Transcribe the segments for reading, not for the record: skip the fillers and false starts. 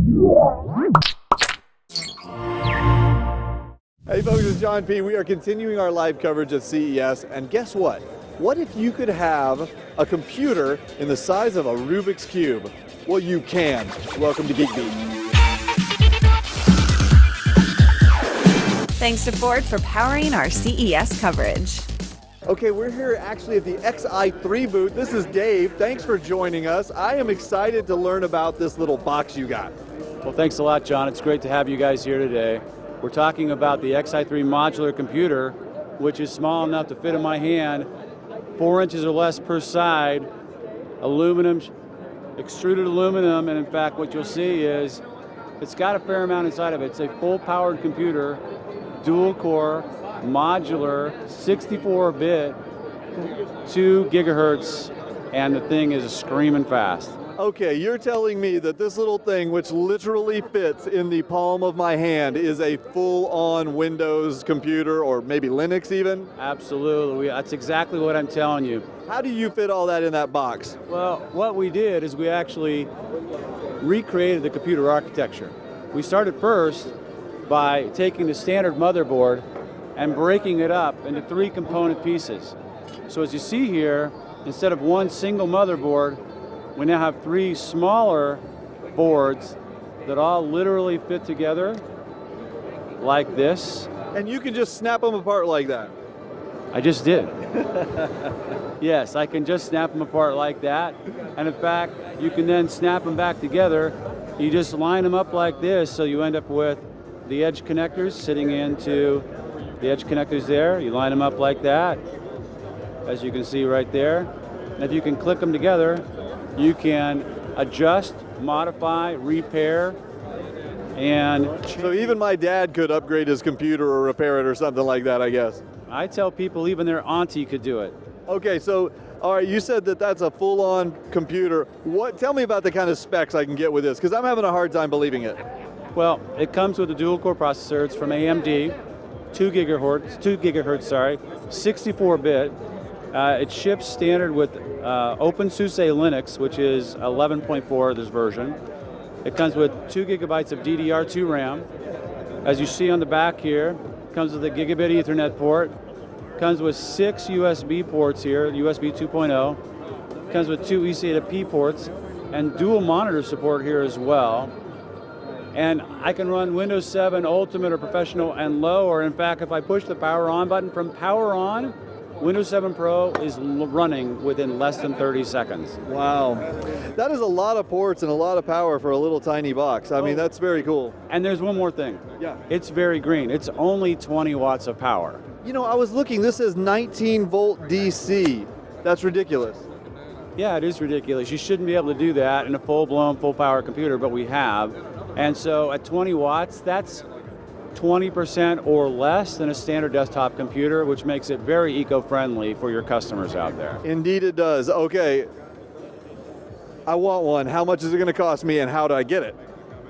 Hey folks, it's John P. We are continuing our live coverage at CES, and guess what? What if you could have a computer in the size of a Rubik's Cube? Well, you can. Welcome to Geek Beat. Thanks to Ford for powering our CES coverage. Okay, we're here actually at the Xi3 booth. This is Dave. Thanks for joining us. I am excited to learn about this little box you got. Well, thanks a lot, John. It's great to have you guys here today. We're talking about the Xi3 modular computer, which is small enough to fit in my hand, 4 inches or less per side, aluminum, extruded aluminum, and in fact what you'll see is it's got a fair amount inside of it. It's a full-powered computer, dual-core, modular, 64-bit, 2 gigahertz, and the thing is screaming fast. Okay, you're telling me that this little thing, which literally fits in the palm of my hand, is a full-on Windows computer, or maybe Linux even? Absolutely, that's exactly what I'm telling you. How do you fit all that in that box? Well, what we did is we actually recreated the computer architecture. We started first by taking the standard motherboard and breaking it up into 3 component pieces. So as you see here, instead of one single motherboard, we now have 3 smaller boards that all literally fit together like this. And you can just snap them apart like that? I just did. Yes, I can just snap them apart like that. And in fact, you can then snap them back together. You just line them up like this, so you end up with the edge connectors sitting into the edge connectors there. You line them up like that, as you can see right there. And if you can click them together, you can adjust, modify, repair, and so even my dad could upgrade his computer or repair it or something like that, I guess. I tell people even their auntie could do it. Okay, so all right, you said that that's a full-on computer. Tell me about the kind of specs I can get with this, because I'm having a hard time believing it. Well, it comes with a dual-core processor. It's from AMD, 2 gigahertz, 64-bit. It ships standard with OpenSUSE Linux, which is 11.4, this version. It comes with 2 gigabytes of DDR2 RAM. As you see on the back here, it comes with a gigabit Ethernet port. It comes with 6 USB ports here, USB 2.0. It comes with 2 eSATA-P ports and dual monitor support here as well. And I can run Windows 7 Ultimate or Professional and Low, or in fact, if I push the power on button from power on, Windows 7 Pro is running within less than 30 seconds. Wow. That is a lot of ports and a lot of power for a little tiny box. I mean, that's very cool. And there's one more thing. Yeah. It's very green. It's only 20 watts of power. You know, I was looking, this is 19 volt DC. That's ridiculous. Yeah, it is ridiculous. You shouldn't be able to do that in a full-blown, full-power computer, but we have. And so at 20 watts, that's 20% or less than a standard desktop computer, which makes it very eco-friendly for your customers out there. Indeed it does. Okay, I want one. How much is it going to cost me and how do I get it?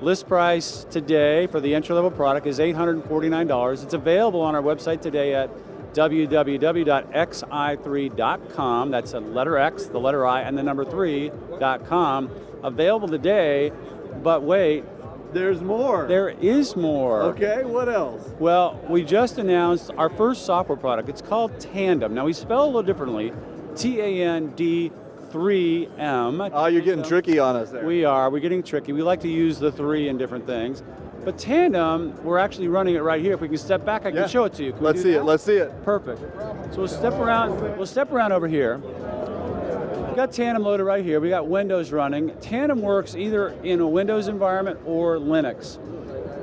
List price today for the entry-level product is $849. It's available on our website today at www.xi3.com. That's a letter X, the letter I, and the number 3.com. Available today, but wait. There's more. There is more. Okay, what else? Well, we just announced our first software product. It's called Tandem. Now, we spell it a little differently. T-A-N-D-3-M. Oh, you're getting tricky on us there. We are. We're getting tricky. We like to use the 3 in different things. But Tandem, we're actually running it right here. If we can step back, I can show it to you. Let's see it. Let's see it. Perfect. So we'll step around. We'll step around over here. We've got Tandem loaded right here. We got Windows running. Tandem works either in a Windows environment or Linux.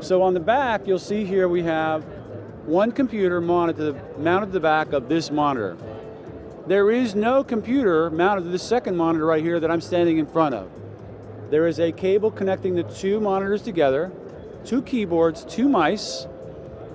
So on the back, you'll see here we have one computer mounted to the back of this monitor. There is no computer mounted to the second monitor right here that I'm standing in front of. There is a cable connecting the 2 monitors together, 2 keyboards, 2 mice,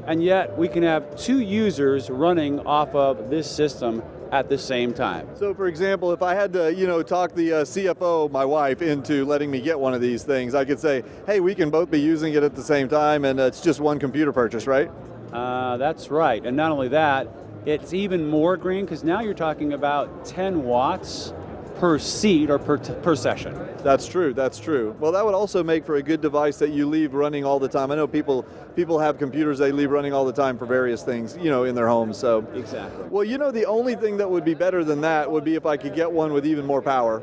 and yet we can have 2 users running off of this system at the same time. So for example, if I had to, talk the CFO, my wife, into letting me get one of these things, I could say, hey, we can both be using it at the same time and it's just one computer purchase, right? That's right, and not only that, it's even more green because now you're talking about 10 watts per seat or per session. That's true, that's true. Well, that would also make for a good device that you leave running all the time. I know people have computers they leave running all the time for various things, in their homes, so. Exactly. Well, the only thing that would be better than that would be if I could get one with even more power.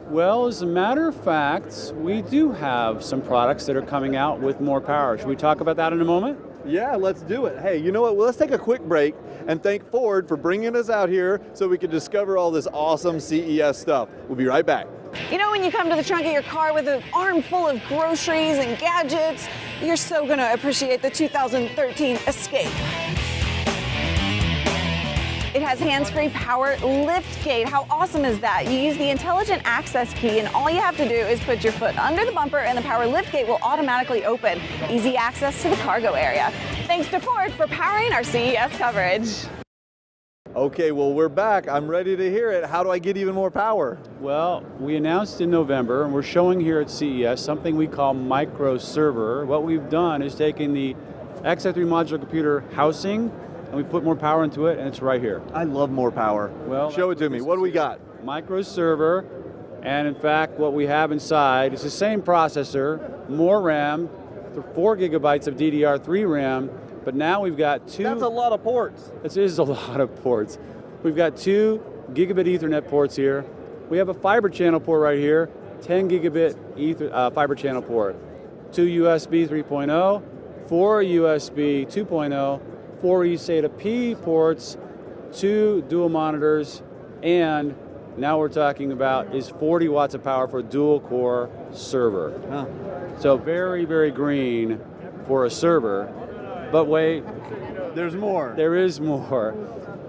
Well, as a matter of fact, we do have some products that are coming out with more power. Should we talk about that in a moment? Yeah, let's do it. Hey, you know what? Well, let's take a quick break and thank Ford for bringing us out here so we can discover all this awesome CES stuff. We'll be right back. When you come to the trunk of your car with an arm full of groceries and gadgets, you're so going to appreciate the 2013 Escape. It has hands-free power lift gate. How awesome is that? You use the intelligent access key and all you have to do is put your foot under the bumper and the power lift gate will automatically open. Easy access to the cargo area. Thanks to Ford for powering our CES coverage. Okay, well, we're back. I'm ready to hear it. How do I get even more power? Well, we announced in November, and we're showing here at CES something we call micro server. What we've done is taken the Xi3 modular computer housing, and we put more power into it, and it's right here. I love more power. Well, show it to me. What do we got? Micro server, and in fact, what we have inside is the same processor, more RAM, 4 gigabytes of DDR3 RAM, but now we've got two. That's a lot of ports. It is a lot of ports. We've got 2 gigabit Ethernet ports here. We have a fiber channel port right here, 10 gigabit fiber channel port, 2 USB 3.0, 4 USB 2.0, 4 eSATA P ports, 2 dual monitors, and now we're talking about is 40 watts of power for a dual core server. Huh. So very, very green for a server. But wait, there's more. There is more.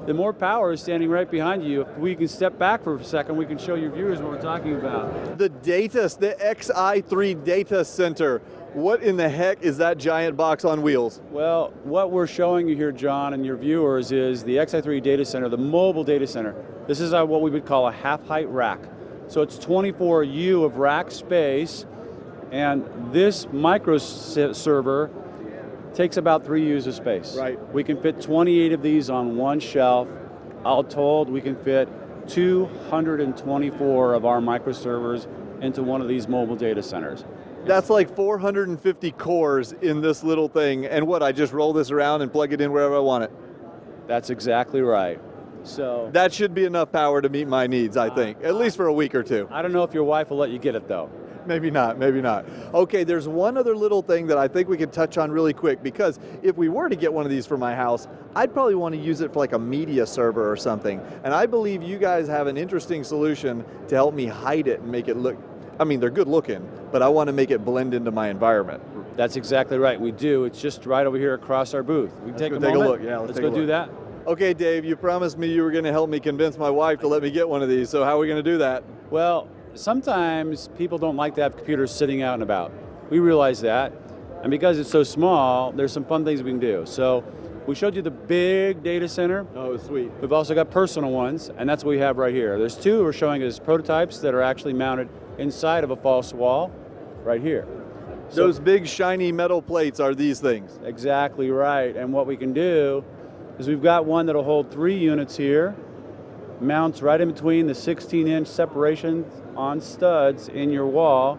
The more power is standing right behind you. If we can step back for a second, we can show your viewers what we're talking about. The Xi3 data center. What in the heck is that giant box on wheels? Well, what we're showing you here, John, and your viewers is the Xi3 data center, the mobile data center. This is what we would call a half-height rack. So it's 24 U of rack space, and this micro server takes about 3 U's of space. Right. We can fit 28 of these on one shelf. All told, we can fit 224 of our microservers into one of these mobile data centers. That's like 450 cores in this little thing. And what, I just roll this around and plug it in wherever I want it? That's exactly right. So that should be enough power to meet my needs, I think, at least for a week or two. I don't know if your wife will let you get it though. Maybe not, maybe not. Okay, there's one other little thing that I think we could touch on really quick, because if we were to get one of these for my house, I'd probably want to use it for like a media server or something. And I believe you guys have an interesting solution to help me hide it and make it look, I mean, they're good looking, but I want to make it blend into my environment. That's exactly right, we do. It's just right over here across our booth. We can take a look. Yeah, let's go do that. Okay, Dave, you promised me you were going to help me convince my wife to let me get one of these, so how are we going to do that? Well, sometimes people don't like to have computers sitting out and about. We realize that, and because it's so small, there's some fun things we can do. So we showed you the big data center. Oh, sweet. We've also got personal ones, and that's what we have right here. There's 2 we're showing as prototypes that are actually mounted inside of a false wall right here. Those big shiny metal plates are these things. Exactly right, and what we can do is we've got one that'll hold 3 units here, mounts right in between the 16-inch separation on studs in your wall.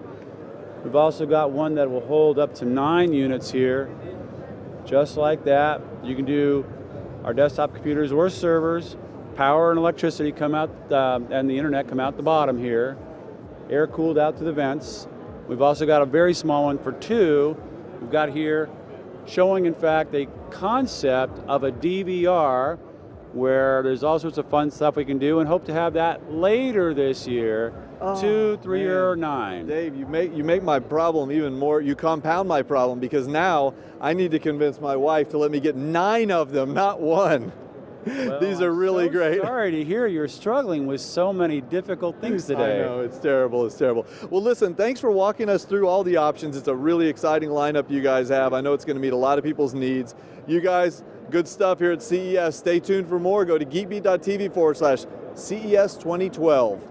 We've also got one that will hold up to 9 units here, just like that. You can do our desktop computers or servers. Power and electricity come out, and the internet come out the bottom here. Air cooled out to the vents. We've also got a very small one for 2. We've got here showing, in fact, a concept of a DVR where there's all sorts of fun stuff we can do, and hope to have that later this year. 2, 3, or 9. Dave, you make my problem even more. You compound my problem, because now I need to convince my wife to let me get 9 of them, not 1. Well, these are really great. Sorry to hear you're struggling with so many difficult things today. I know, it's terrible, it's terrible. Well, listen, thanks for walking us through all the options. It's a really exciting lineup you guys have. I know it's going to meet a lot of people's needs. You guys, good stuff here at CES. Stay tuned for more. Go to geekbeat.tv/CES 2012.